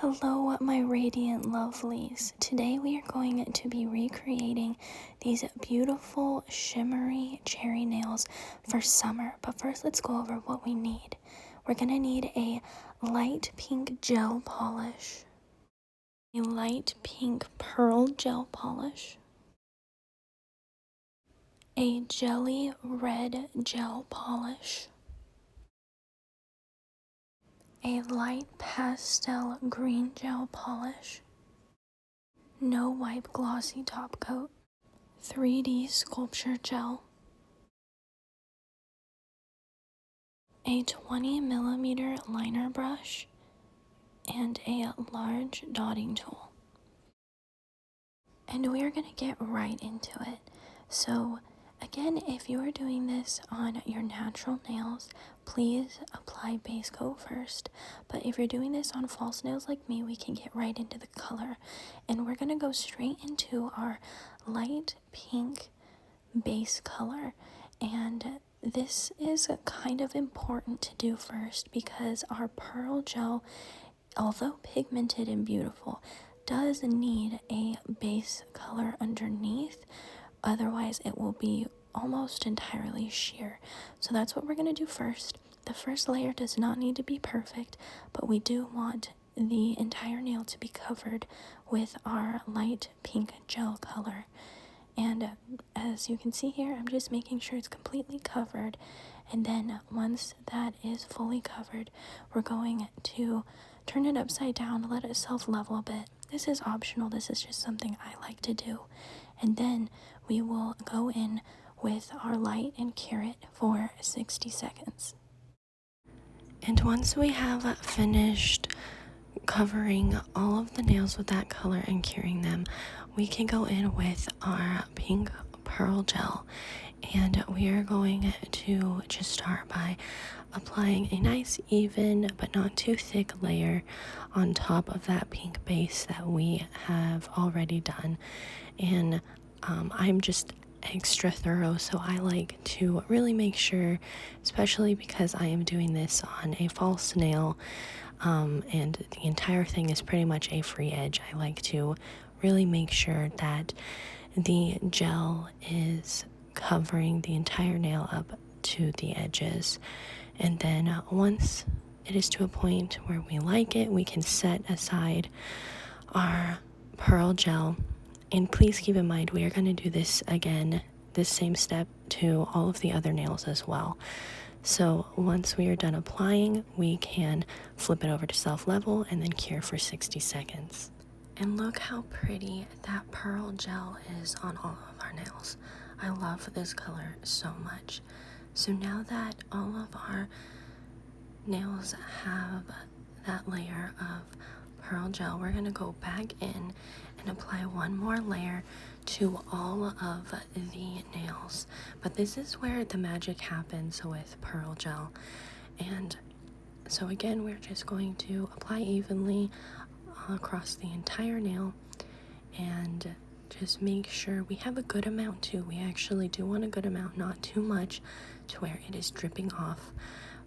Hello, my radiant lovelies. Today we are going to be recreating these beautiful shimmery cherry nails for summer. But first, let's go over what we need. We're going to need a light pink gel polish, a light pink pearl gel polish, a jelly red gel polish, a light pastel green gel polish, no wipe glossy top coat, 3D sculpture gel, a 20mm liner brush, and a large dotting tool. And we're going to get right into it. So again, if you are doing this on your natural nails, please apply base coat first. But if you're doing this on false nails like me, we can get right into the color. And we're going to go straight into our light pink base color. And this is kind of important to do first because our pearl gel, although pigmented and beautiful, does need a base color underneath. Otherwise, it will be almost entirely sheer. So that's what we're going to do first. The first layer does not need to be perfect, but we do want the entire nail to be covered with our light pink gel color. And as you can see here, I'm just making sure it's completely covered. And then once that is fully covered, we're going to turn it upside down, let it self-level a bit. This is optional. This is just something I like to do. And then we will go in with our light and cure it for 60 seconds. And once we have finished covering all of the nails with that color and curing them, we can go in with our pink pearl gel, and we are going to just start by applying a nice even but not too thick layer on top of that pink base that we have already done. And I'm just extra thorough, so I like to really make sure, especially because I am doing this on a false nail, and the entire thing is pretty much a free edge. I like to really make sure that the gel is covering the entire nail up to the edges. And then once it is to a point where we like it, we can set aside our pearl gel. And please keep in mind, we are going to do this again, this same step to all of the other nails as well. So once we are done applying, we can flip it over to self-level and then cure for 60 seconds. And look how pretty that pearl gel is on all of our nails. I love this color so much. So now that all of our nails have that layer of pearl gel, we're going to go back in and apply one more layer to all of the nails. But this is where the magic happens with pearl gel. And so again, we're just going to apply evenly across the entire nail and just make sure we have a good amount too. We actually do want a good amount, not too much to where it is dripping off,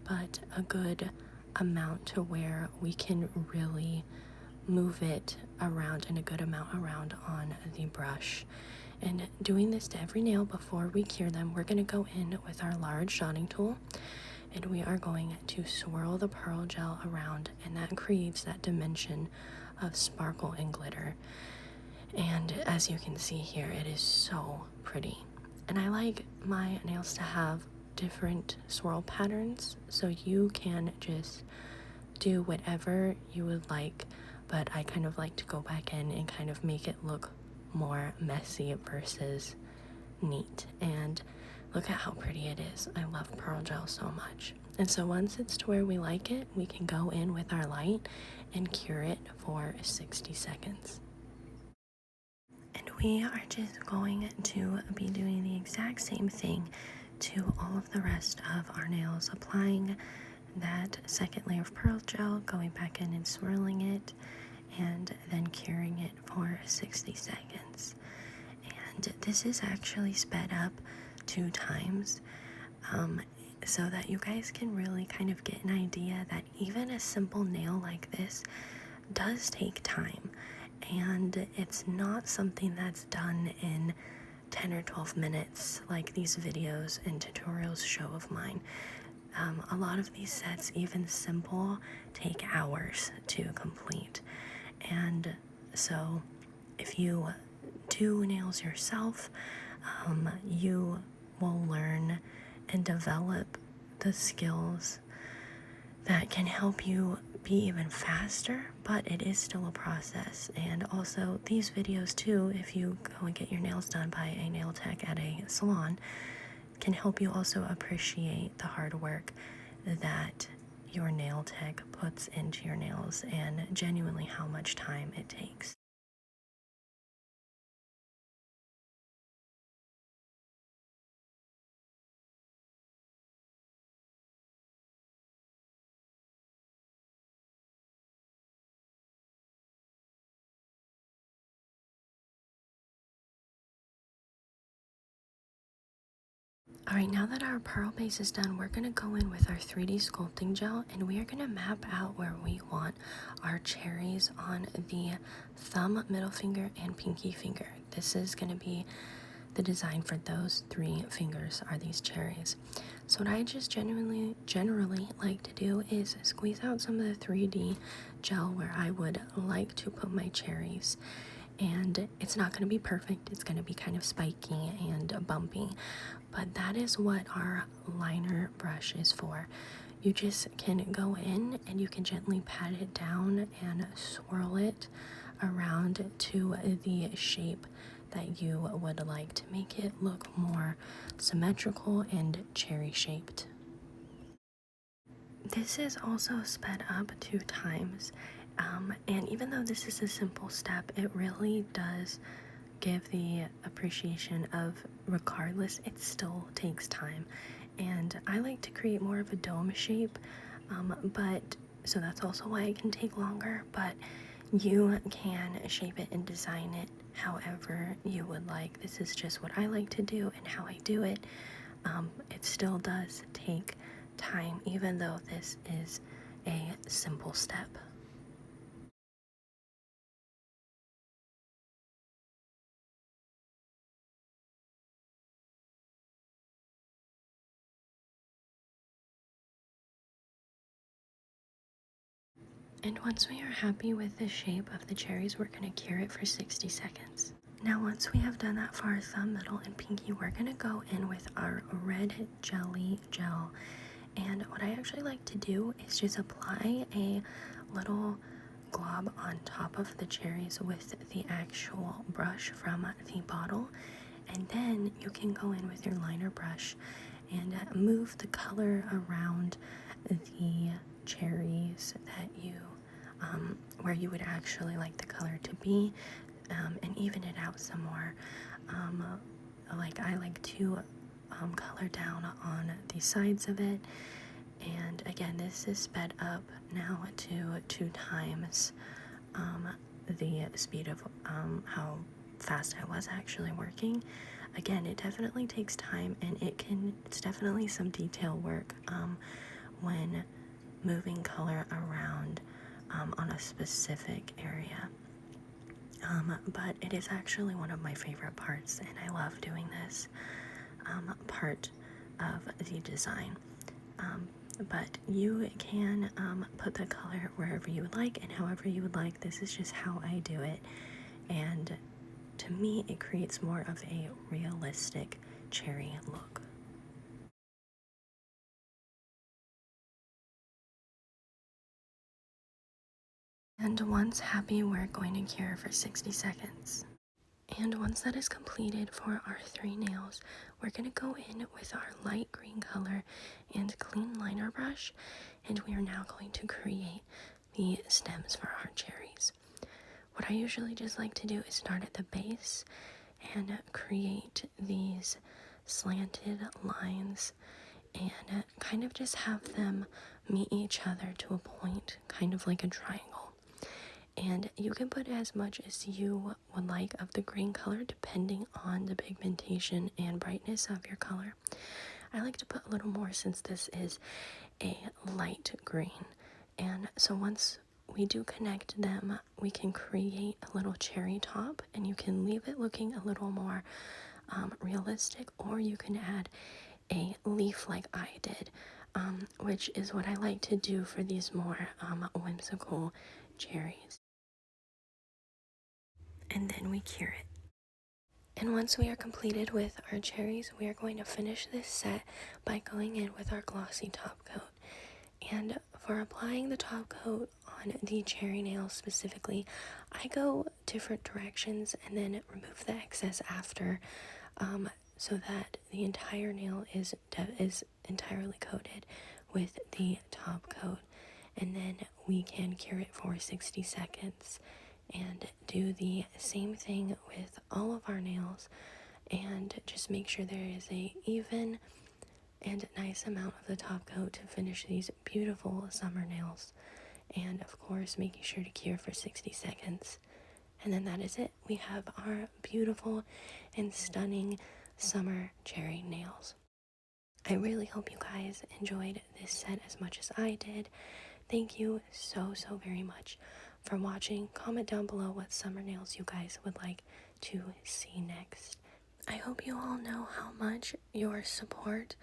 but a good amount to where we can really move it around, and a good amount around on the brush. And doing this to every nail before we cure them, we're going to go in with our large dotting tool, and we are going to swirl the pearl gel around, and that creates that dimension of sparkle and glitter. And as you can see here, it is so pretty. And I like my nails to have different swirl patterns, so you can just do whatever you would like, but I kind of like to go back in and kind of make it look more messy versus neat. And look at how pretty it is. I love pearl gel so much. And so once it's to where we like it, we can go in with our light and cure it for 60 seconds. And we are just going to be doing the exact same thing to all of the rest of our nails, applying that second layer of pearl gel, going back in and swirling it, and then curing it for 60 seconds. And this is actually sped up 2 times, so that you guys can really kind of get an idea that even a simple nail like this does take time, and it's not something that's done in 10 or 12 minutes like these videos and tutorials show of mine. A lot of these sets, even simple, take hours to complete. And so if you do nails yourself, you will learn and develop the skills that can help you be even faster, but it is still a process. And also these videos too, if you go and get your nails done by a nail tech at a salon, can help you also appreciate the hard work that your nail tech puts into your nails and genuinely how much time it takes. Alright, now that our pearl base is done, we're going to go in with our 3D sculpting gel, and we are going to map out where we want our cherries on the thumb, middle finger, and pinky finger. This is going to be the design for those 3 fingers, are these cherries. So what I just generally like to do is squeeze out some of the 3D gel where I would like to put my cherries. And it's not going to be perfect, it's going to be kind of spiky and bumpy, but that is what our liner brush is for. You just can go in and you can gently pat it down and swirl it around to the shape that you would like to make it look more symmetrical and cherry shaped. This is also sped up 2 times, and even though this is a simple step, it really does give the appreciation of, regardless, it still takes time. And I like to create more of a dome shape, but so that's also why it can take longer, but you can shape it and design it however you would like. This is just what I like to do and how I do it. It still does take time, even though this is a simple step. And once we are happy with the shape of the cherries, we're going to cure it for 60 seconds. Now once we have done that for our thumb, middle, and pinky, we're going to go in with our red jelly gel. And what I actually like to do is just apply a little glob on top of the cherries with the actual brush from the bottle. And then you can go in with your liner brush and move the color around the cherries that you where you would actually like the color to be, and even it out some more. Like I like to color down on the sides of it, and again this is sped up now to 2 times the speed of how fast I was actually working. Again, it definitely takes time, and it's definitely some detail work when moving color around on a specific area. But it is actually one of my favorite parts, and I love doing this part of the design. But you can put the color wherever you would like and however you would like. This is just how I do it, and to me it creates more of a realistic cherry look. And once happy, we're going to cure for 60 seconds. And once that is completed for our 3 nails, we're going to go in with our light green color and clean liner brush, and we are now going to create the stems for our cherries. What I usually just like to do is start at the base and create these slanted lines and kind of just have them meet each other to a point, kind of like a triangle. And you can put as much as you would like of the green color depending on the pigmentation and brightness of your color. I like to put a little more since this is a light green. And so once we do connect them, we can create a little cherry top, and you can leave it looking a little more realistic, or you can add a leaf like I did, which is what I like to do for these more whimsical cherries. And then we cure it. And once we are completed with our cherries, we are going to finish this set by going in with our glossy top coat. And for applying the top coat on the cherry nails specifically, I go different directions and then remove the excess after, so that the entire nail is entirely coated with the top coat. And then we can cure it for 60 seconds and do the same thing with all of our nails, and just make sure there is a even and nice amount of the top coat to finish these beautiful summer nails. And of course, making sure to cure for 60 seconds. And then that is it. We have our beautiful and stunning summer cherry nails. I really hope you guys enjoyed this set as much as I did. Thank you so very much for watching. Comment down below what summer nails you guys would like to see next. I hope you all know how much your support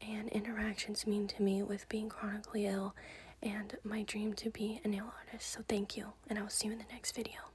and interactions mean to me with being chronically ill and my dream to be a nail artist. So thank you, and I will see you in the next video.